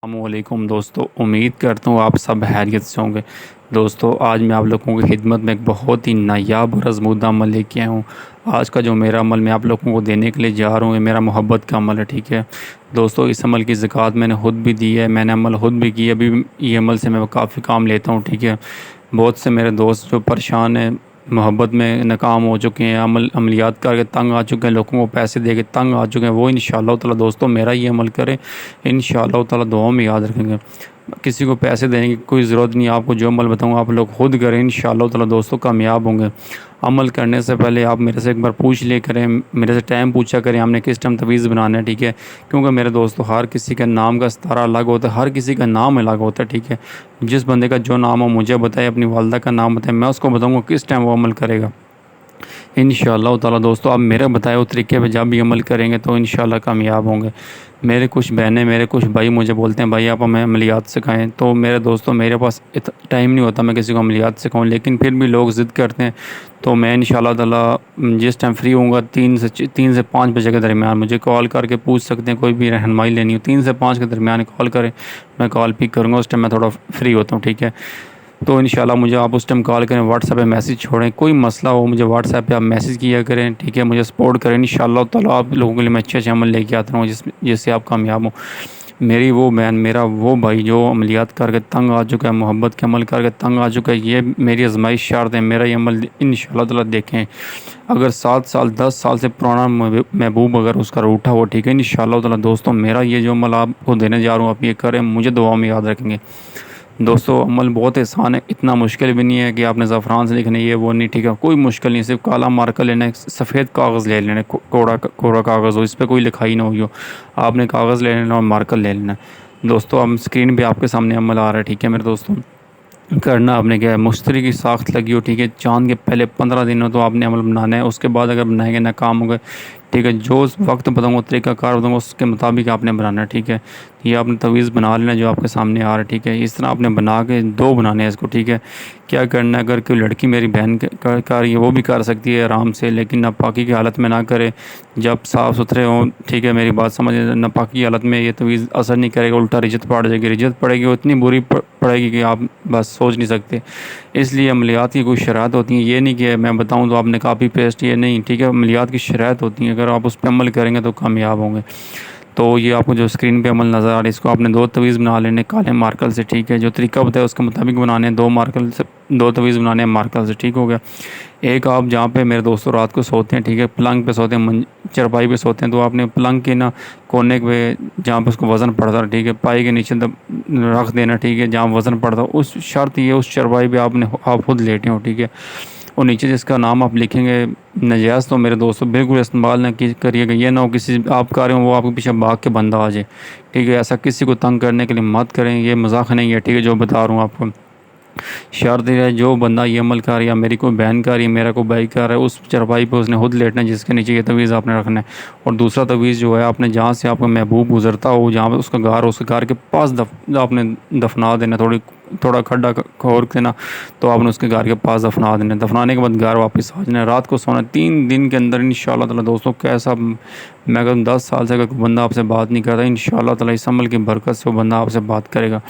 अस्सलामुअलैकुम दोस्तों, उम्मीद करता हूँ आप सब खैरियत से होंगे। दोस्तों, आज मैं आप लोगों की खिदमत में एक बहुत ही नायाब और आज़मूदा अमल लेके आया हूँ। आज का जो मेरा अमल मैं आप लोगों को देने के लिए जा रहा हूँ, ये मेरा मोहब्बत का अमल है। ठीक है दोस्तों, इस अमल की ज़कात मैंने खुद भी दी है, मैंने अमल खुद भी किया। अभी ये अमल से मैं काफ़ी काम लेता हूँ। ठीक है, बहुत से मेरे दोस्त जो परेशान हैं, मोहब्बत में नाकाम हो चुके हैं, अमलियात करके तंग आ चुके हैं, लोगों को पैसे दे के तंग आ चुके हैं, वो इंशाअल्लाह ताला दोस्तों मेरा ये अमल करें, इंशाअल्लाह ताला दुआ में याद रखेंगे। किसी को पैसे देने की कोई ज़रूरत नहीं है, आपको जो अमल बताऊँगा आप लोग खुद करें, इंशाअल्लाह ताला दोस्तों कामयाब होंगे। अमल करने से पहले आप मेरे से एक बार पूछ ले करें, मेरे से टाइम पूछा करें हमने किस टाइम तवीज़ बनाना है। ठीक है, क्योंकि मेरे दोस्तों हर किसी का नाम का सितारा अलग होता है, हर किसी का नाम अलग होता है। ठीक है, जिस बंदे का जो नाम हो मुझे बताए, अपनी वालदा का नाम बताए, मैं उसको बताऊँगा किस टाइम वो अमल करेगा। इंशाअल्लाह ताला दोस्तों आप मेरे बताए हुए तरीके पे जब भी अमल करेंगे तो इंशाअल्लाह कामयाब होंगे। मेरे कुछ बहनें, मेरे कुछ भाई मुझे बोलते हैं भाई आप हमें अमलियात सिखाएं, तो मेरे दोस्तों मेरे पास टाइम नहीं होता मैं किसी को अमलियात सिखाऊं, लेकिन फिर भी लोग ज़िद करते हैं। तो मैं इंशाअल्लाह ताला जिस टाइम फ्री होऊंगा 3 से 5 बजे के दरमियान मुझे कॉल करके पूछ सकते हैं, कोई भी रहनुमाई लेनी हो 3 से 5 के दरमियान कॉल करें, मैं कॉल पिक करूँगा, उस टाइम मैं थोड़ा फ्री होता हूँ। ठीक है, तो इंशाल्लाह मुझे आप उस टाइम कॉल करें, व्हाट्सएप पे मैसेज छोड़ें, कोई मसला हो मुझे व्हाट्सएप पे आप मैसेज किया करें। ठीक है, मुझे सपोर्ट करें, इंशाल्लाह ताला आप लोगों के लिए मैं अच्छे अच्छे अमल लेके आता रहूँ जिससे आप कामयाब हो। मेरी वो बहन, मेरा वो भाई जो अमलियात करके तंग आ चुका है, मोहब्बत के अमल करके तंग आ चुका है, ये मेरी आजमाइश शर्त है, मेरा ये अमल इंशाल्लाह ताला देखें। अगर 7 साल 10 साल से पुराना महबूब अगर उसका रूठा हो, ठीक है, इंशाल्लाह ताला दोस्तों मेरा ये जो अमल आपको देने जा रहा हूँ आप ये करें, मुझे दुआ में याद रखेंगे। दोस्तों अमल बहुत आसान है, इतना मुश्किल भी नहीं है कि आपने ज़फ़रान से लिखना है ये वो नहीं। ठीक है, कोई मुश्किल नहीं, सिर्फ काला मार्कर लेना है, सफ़ेद कागज़ ले लेना है, कोरा कागज़ हो, इस पर कोई लिखाई ना हुई हो, आपने कागज़ ले लेना और मार्कर ले लेना है। दोस्तों हम स्क्रीन पे आपके सामने अमल आ रहा है। ठीक है मेरे दोस्तों, करना आपने क्या है, मुश्तरी की साख्त लगी हो, ठीक है, चाँद के पहले 15 दिन हो तो आपने अमल बनाना है, उसके बाद अगर बनाएंगे नाकाम हो गए, ठीक है, जो उस वक्त बताऊँगा तरीक़ाकार बताऊँगा उसके मुताबिक आपने बनाना है। ठीक है, ये आपने तवीज़ बना लेना जो आपके सामने आ रहा है। ठीक है, इस तरह आपने बना के 2 बनाने हैं इसको। ठीक है, क्या करना है, अगर कोई लड़की मेरी बहन कर रही है वो भी कर सकती है आराम से, लेकिन नापाकी की हालत में ना करे, जब साफ़ सुथरे हों। ठीक है, मेरी बात समझ, नापाकी की हालत में ये तवीज़ असर नहीं करेगा, उल्टा रिजत पड़ जाएगी, रिजत पड़ेगी वो इतनी बुरी पड़ेगी कि आप बस सोच नहीं सकते। इसलिए अमलियात की कुछ शरात होती हैं, ये नहीं कि मैं बताऊँ तो आपने कापी पेस्ट, ये नहीं। ठीक है, अमलियात की शरात होती हैं, अगर आप उस पर अमल करेंगे तो कामयाब होंगे। तो ये आपको जो स्क्रीन पे अमल नज़र आ रहा है, इसको आपने 2 तवीज़ बना लेने काले मार्कर से। ठीक है, जो तरीका बताया उसके मुताबिक बनाने हैं, 2 मार्कर से 2 तवीज़ बनाने हैं मार्कर से। ठीक हो गया। एक आप जहाँ पे मेरे दोस्तों रात को सोते हैं, ठीक है, पलंग पे सोते हैं, चरपाई पे सोते हैं, तो आपने पलंग के ना कोने पे जहाँ पे उसको वज़न पड़ता है, ठीक है, पाई के नीचे रख देना। ठीक है, जहाँ वज़न पड़ता है उस शर्त ये उस चरपाई पे आप खुद लेटे हो। ठीक है, और नीचे जिसका नाम आप लिखेंगे नजायज़, तो मेरे दोस्तों बिल्कुल इस्तेमाल ना करिएगा, ये ना हो किसी आप कर रहे हो वो आपके पीछे भाग के बंदा आ जाए। ठीक है, ऐसा किसी को तंग करने के लिए मत करें, ये मजाक नहीं है। ठीक है, जो बता रहा हूँ आपको, शर्त है जो बंदा ये अमल कर या मेरी कोई बहन कर रही है, मेरा कोई भाई कर रहा है, उस चरपाई पे उसने खुद लेटना है जिसके नीचे ये तवीज़ आपने रखना है। और दूसरा तवीज़ जो है आपने जहाँ से आपका महबूब गुजरता हो, जहाँ पे उसका घर हो, उसके घर के पास आपने दफना देना, थोड़ा खड्डा खोर के ना, तो आपने उसके घर के पास दफना देना। दफनाने के बाद घर वापस आ जाना, रात को सोना। 3 दिन के अंदर इंशाअल्लाह ताला दोस्तों, कैसा मैं अगर 10 साल से अगर कोई बंदा आपसे बात नहीं करता, इंशाअल्लाह ताला इस अमल की बरकत से वो बंदा आपसे बात करेगा।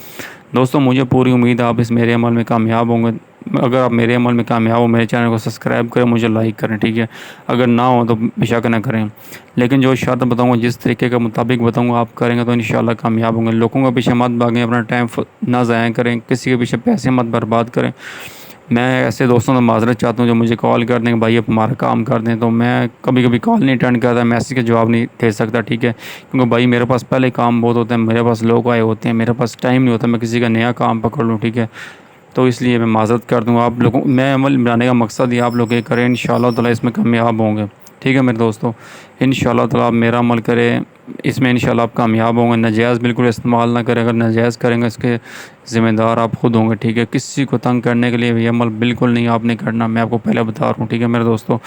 दोस्तों मुझे पूरी उम्मीद है आप इस मेरे अमल में कामयाब होंगे। अगर आप मेरे अमल में कामयाब हो, मेरे चैनल को सब्सक्राइब करें, मुझे लाइक करें। ठीक है, अगर ना हो तो बेशक ना करें, लेकिन जो शर्त बताऊंगा जिस तरीके के मुताबिक बताऊंगा आप करेंगे तो इंशाल्लाह कामयाब होंगे। लोगों के पीछे मत भागें, अपना टाइम ना ज़ाया करें, किसी के पीछे पैसे मत बर्बाद करें। मैं ऐसे दोस्तों से माज़रत चाहता हूँ जो मुझे कॉल कर दें कि भाई आप हमारा काम कर दें, तो मैं कभी कभी कॉल नहीं अटेंड करता, मैसेज का जवाब नहीं दे सकता। ठीक है, क्योंकि भाई मेरे पास पहले काम बहुत होते हैं, मेरे पास लोग आए होते हैं, मेरे पास टाइम नहीं होता मैं किसी का नया काम पकड़ लूँ। ठीक है, तो इसलिए मैं माज़रत कर दूँ आप लोगों, मैं अमल बनाने का मकसद ये आप लोग ये करें, इंशाअल्लाह ताला इसमें कामयाब होंगे। ठीक है मेरे दोस्तों, इंशाअल्लाह ताला आप मेरा अमल करें, इसमें इंशाअल्लाह आप कामयाब होंगे। नाजायज़ बिल्कुल इस्तेमाल ना करें, अगर नाजायज़ करेंगे इसके ज़िम्मेदार आप खुद होंगे। ठीक है, किसी को तंग करने के लिए ये अमल बिल्कुल नहीं आपने करना, मैं आपको पहले बता रहा हूँ। ठीक है मेरे दोस्तों,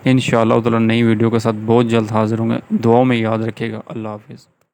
इंशाअल्लाह ताला नई वीडियो के साथ बहुत जल्द हाज़िर होंगे, दुआओं में याद रखिएगा। अल्लाह हाफ़िज़।